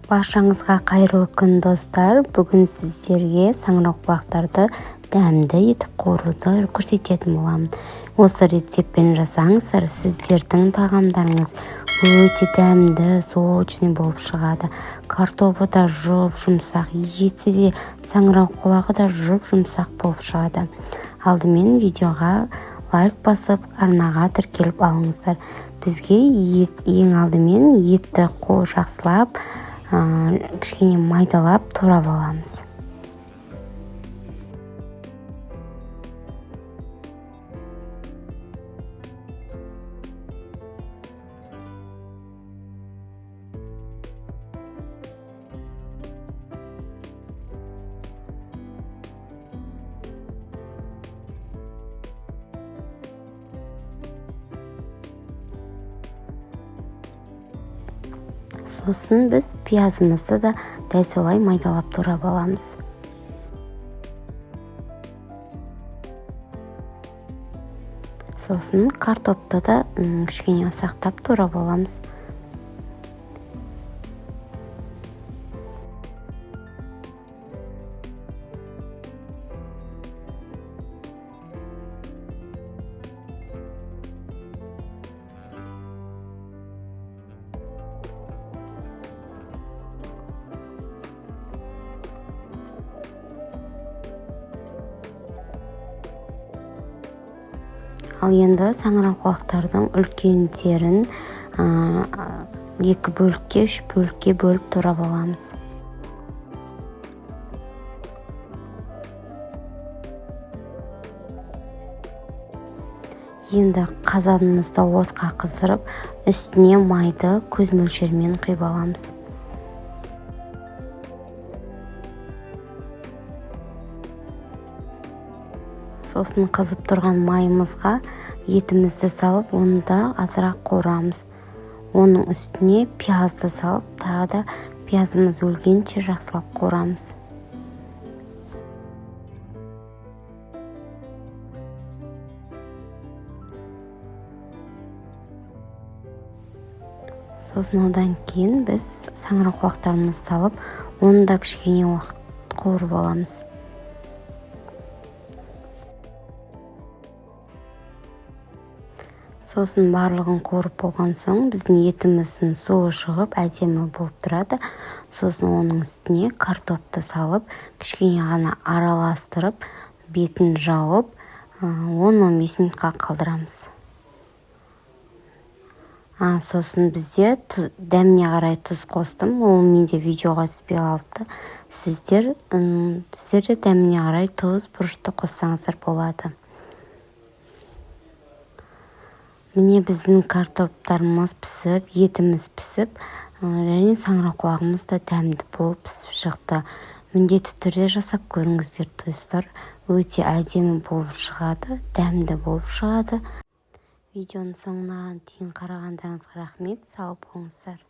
Баршаңызға қайырлы күн достар. Бүгін сіздерге саңырауқұлақтарды дәмді етіп қуыруды көрсететін боламын. Осы рецептпен жасаңыздар, сіздердің тағамдарыңыз өте дәмді, сочный болып шығады. Картобы да жұп-жұмсақ, еті де саңырауқұлағы да жұп-жұмсақ болып шығады. Алдымен видеоға лайк басып, арнаға тіркеліп алыңыздар. Бізге ең алдымен етті жақсылап, кішкене майдалап турап аламыз. Сосын біз пиязымызды да дәл солай майдалап турап аламыз. Сосын картопты да кішкене ұсақтап турап аламыз. Ал енді саңырауқұлақтардың үлкендерін 2 бөлікке, 3 бөлікке бөліп турап аламыз. Енді қазанымызды отқа қыздырып, үстіне майды көз мөлшерімен құйып аламыз. Сосын қызып тұрған майымызға етімізді салып, оны да азырақ қуырамыз. Оның үстіне пиязды салып, тағы да пиязымыз өлгенше жақсылап қуырамыз. Сосын одан кейін біз саңырауқұлақтарымызды салып, оны да кішкене уақыт қуырып аламыз. Сосын барлығын қуырып болған соң, біздің етіміздің суы шығып, әдемі болып тұрады. Сосын оның үстіне картопты салып, кішкене ғана араластырып, бетін жауып, 10-15 минутқа қалдырамыз. Сосын бізде дәміне қарай тұз қостым. Ол менде видеоға түспей қалыпты. Сіздер де дәміне қарай тұз, бұрышты қоссаңыздар болады. Міне біздің картоптарымыз пісіп, етіміз пісіп, және саңырауқұлағымыз да дәмді болып пісіп шықты. Міндетті түрде жасап көріңіздер достар. Өте әдемі болып шығады, дәмді болып шығады. Видеоның соңына дейін қарағандарыңызға рахмет, сау болыңыздар.